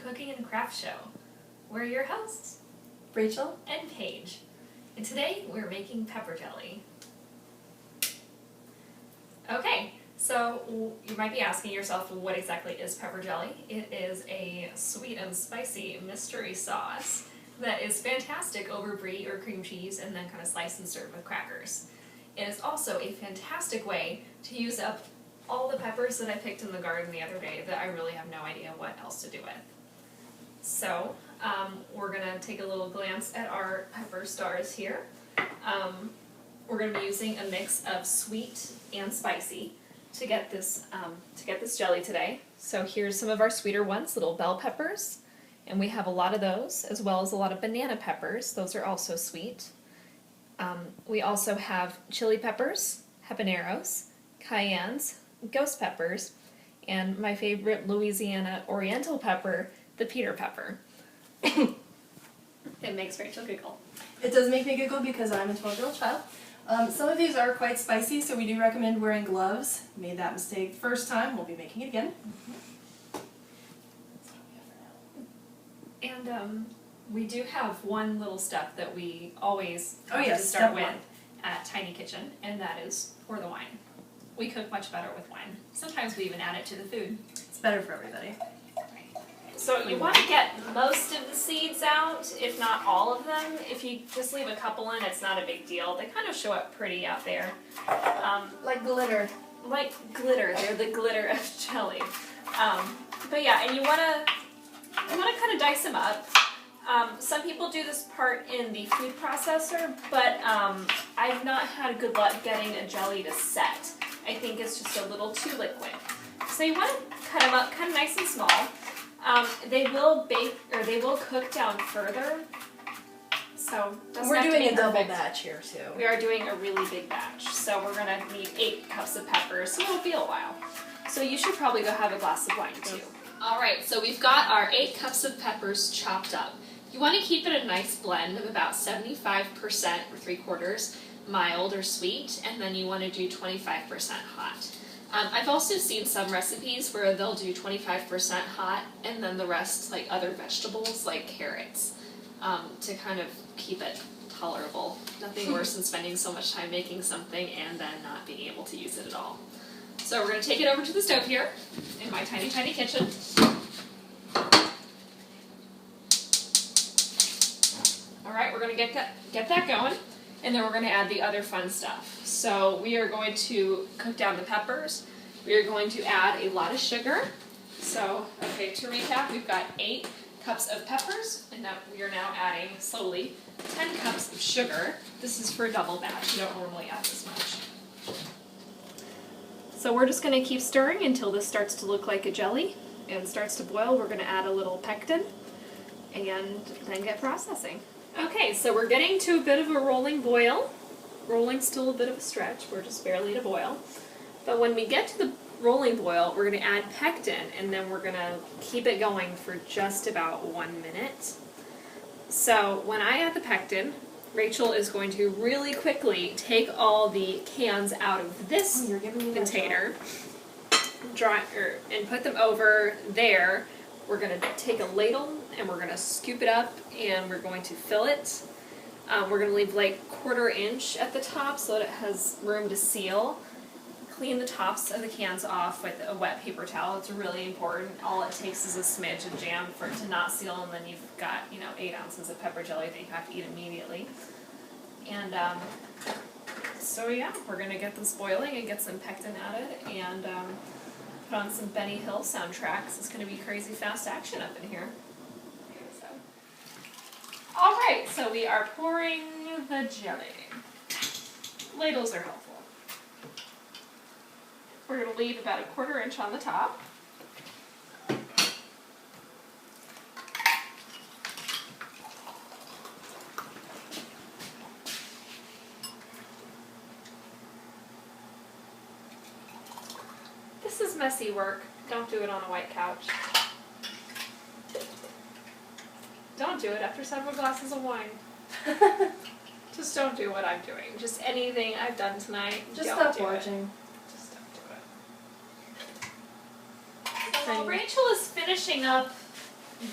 Cooking and Craft Show. We're your hosts, Rachel and Paige. And today we're making pepper jelly. Okay, so you might be asking yourself, what exactly is pepper jelly? It is a sweet and spicy mystery sauce that is fantastic over brie or cream cheese and then kind of slice and serve with crackers. It is also a fantastic way to use up all the peppers that I picked in the garden the other day that I really have no idea what else to do with. So we're going to take a little glance at our pepper stars here. We're going to be using a mix of sweet and spicy to get this jelly today. So here's some of our sweeter ones, little bell peppers, and we have a lot of those, as well as a lot of banana peppers. Those are also sweet. We also have chili peppers, habaneros, cayennes, ghost peppers, and my favorite Louisiana oriental pepper, the Peter pepper. It makes Rachel giggle. It does make me giggle because I'm a 12-year-old child. Some of these are quite spicy, so we do recommend wearing gloves. Made that mistake the first time, we'll be making it again. And we do have one little step that we always start with one at Tiny Kitchen, and that is pour the wine. We cook much better with wine. Sometimes we even add it to the food. It's better for everybody. So you want to get most of the seeds out, if not all of them. If you just leave a couple in, it's not a big deal. They kind of show up pretty out there. Like glitter. Like glitter. They're the glitter of jelly. But yeah, and you want to kind of dice them up. Some people do this part in the food processor, but I've not had good luck getting a jelly to set. I think it's just a little too liquid. So you want to cut them up kind of nice and small. They will bake, or they will cook down further. So we're doing a double batch here too. We are doing a really big batch. So we're gonna need 8 cups of peppers, so it'll be a while. So you should probably go have a glass of wine too. Alright, so we've got our 8 cups of peppers chopped up. You want to keep it a nice blend of about 75% or 3/4 mild or sweet, and then you want to do 25% hot. I've also seen some recipes where they'll do 25% hot and then the rest like other vegetables like carrots to kind of keep it tolerable. Nothing worse than spending so much time making something and then not being able to use it at all. So we're going to take it over to the stove here in my tiny, tiny kitchen. Alright, we're going to get that going, and then we're going to add the other fun stuff. So we are going to cook down the peppers. We are going to add a lot of sugar. So, okay, to recap, we've got 8 cups of peppers, and now we are now adding slowly 10 cups of sugar. This is for a double batch. You don't normally add this much. So we're just going to keep stirring until this starts to look like a jelly and starts to boil. We're going to add a little pectin and then get processing. Okay, so we're getting to a bit of a rolling boil. Rolling's still a bit of a stretch. We're just barely to boil. But when we get to the rolling boil, we're going to add pectin, and then we're going to keep it going for just about 1 minute. So when I add the pectin, Rachel is going to really quickly take all the cans out of this container and put them over there. We're going to take a ladle and we're going to scoop it up and we're going to fill it. We're going to leave like 1/4 inch at the top so that it has room to seal. Clean the tops of the cans off with a wet paper towel. It's really important. All it takes is a smidge of jam for it to not seal, and then you've got 8 ounces of pepper jelly that you have to eat immediately. And so yeah, we're going to get this boiling and get some pectin added and put on some Benny Hill soundtracks. It's going to be crazy fast action up in here. Alright, so we are pouring the jelly. Ladles are helpful. We're going to leave about 1/4 inch on the top. This is messy work. Don't do it on a white couch. Don't do it after several glasses of wine. Just don't do what I'm doing. Just anything I've done tonight. Just stop watching. Just don't do it. So while Rachel is finishing up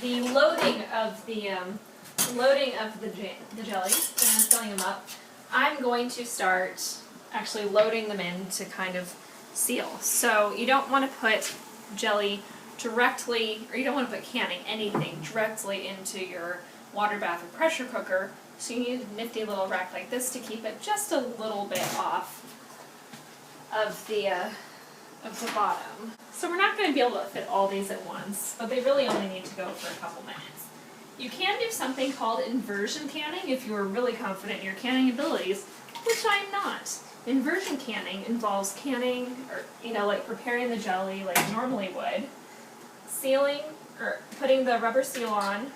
the loading of the jelly and filling them up, I'm going to start actually loading them in to kind of seal. So you don't want to put jelly directly, or you don't want to put canning, anything, directly into your water bath or pressure cooker. So you need a nifty little rack like this to keep it just a little bit off of the bottom. So we're not going to be able to fit all these at once, but they really only need to go for a couple minutes. You can do something called inversion canning if you are really confident in your canning abilities, which I'm not. Inversion canning involves canning, or like preparing the jelly like you normally would, sealing, or putting the rubber seal on,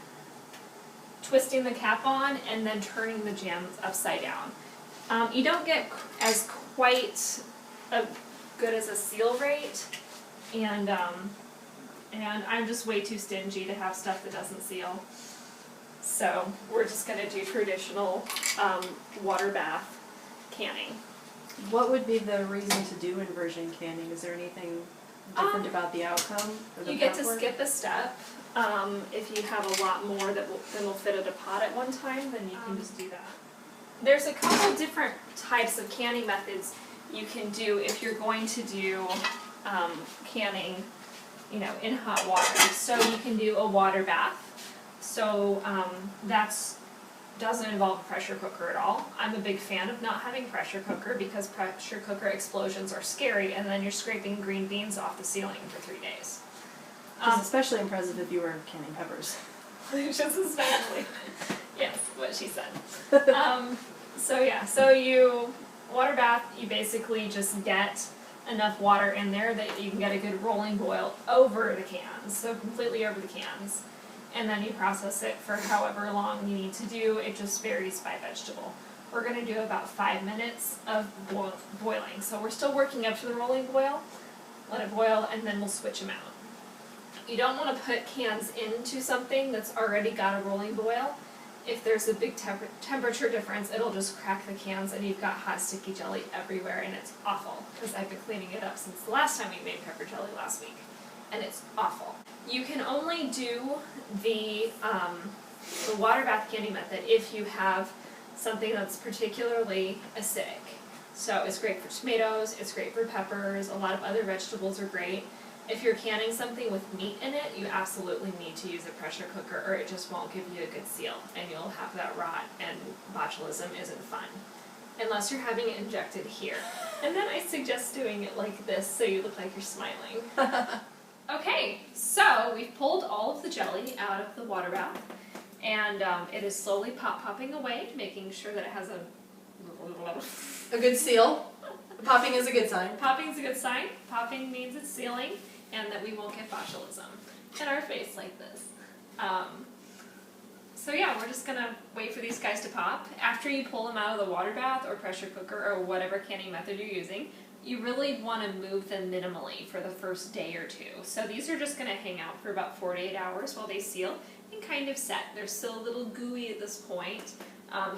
twisting the cap on, and then turning the jam upside down. You don't get as quite good as a seal rate, and I'm just way too stingy to have stuff that doesn't seal. So we're just going to do traditional water bath canning. What would be the reason to do inversion canning? Is there anything different about the outcome? Or the You get to pathway? skip a step. If you have a lot more than will fit in a pot at one time, then you can just do that. There's a couple different types of canning methods you can do if you're going to do canning, in hot water. So you can do a water bath. So that's doesn't involve a pressure cooker at all. I'm a big fan of not having pressure cooker because pressure cooker explosions are scary, and then you're scraping green beans off the ceiling for 3 days. Which is especially impressive if you were canning peppers. Just especially. Yes, what she said. So you water bath, you basically just get enough water in there that you can get a good rolling boil over the cans, so completely over the cans. And then you process it for however long you need to do. It just varies by vegetable. We're going to do about 5 minutes of boiling. So we're still working up to the rolling boil. Let it boil, and then we'll switch them out. You don't want to put cans into something that's already got a rolling boil. If there's a big temperature difference, it'll just crack the cans, and you've got hot sticky jelly everywhere, and it's awful, because I've been cleaning it up since the last time we made pepper jelly last week, and it's awful. You can only do the water bath canning method if you have something that's particularly acidic. So it's great for tomatoes, it's great for peppers, a lot of other vegetables are great. If you're canning something with meat in it, you absolutely need to use a pressure cooker, or it just won't give you a good seal, and you'll have that rot, and botulism isn't fun. Unless you're having it injected here. And then I suggest doing it like this so you look like you're smiling. Okay, so we've pulled all of the jelly out of the water bath, and it is slowly popping away, making sure that it has A good seal. Popping is a good sign. Popping is a good sign. Popping means it's sealing, and that we won't get botulism in our face like this. So yeah, we're just gonna wait for these guys to pop. After you pull them out of the water bath or pressure cooker or whatever canning method you're using, you really want to move them minimally for the first day or two. So these are just going to hang out for about 4 to 8 hours while they seal and kind of set. They're still a little gooey at this point.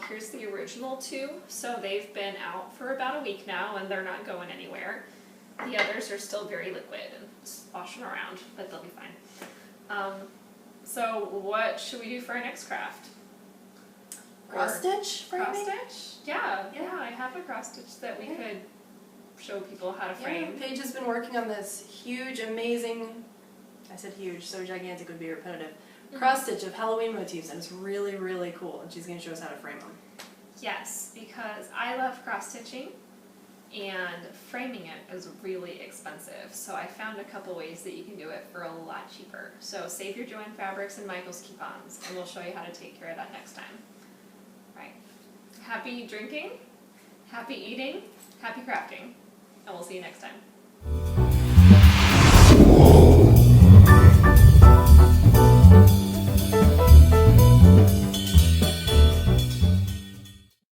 Here's the original two. So they've been out for about a week now, and they're not going anywhere. The others are still very liquid and sloshing around, but they'll be fine. So what should we do for our next craft? Cross stitch framing? Cross stitch? Yeah, I have a cross stitch that we could show people how to frame. Yeah, Paige has been working on this huge, amazing, I said huge, so gigantic would be repetitive, cross stitch of Halloween motifs, and it's really, really cool, and she's going to show us how to frame them. Yes, because I love cross stitching, and framing it is really expensive, so I found a couple ways that you can do it for a lot cheaper. So save your Joann Fabrics and Michael's coupons, and we'll show you how to take care of that next time. Right. Happy drinking, happy eating, happy crafting, and we'll see you next time.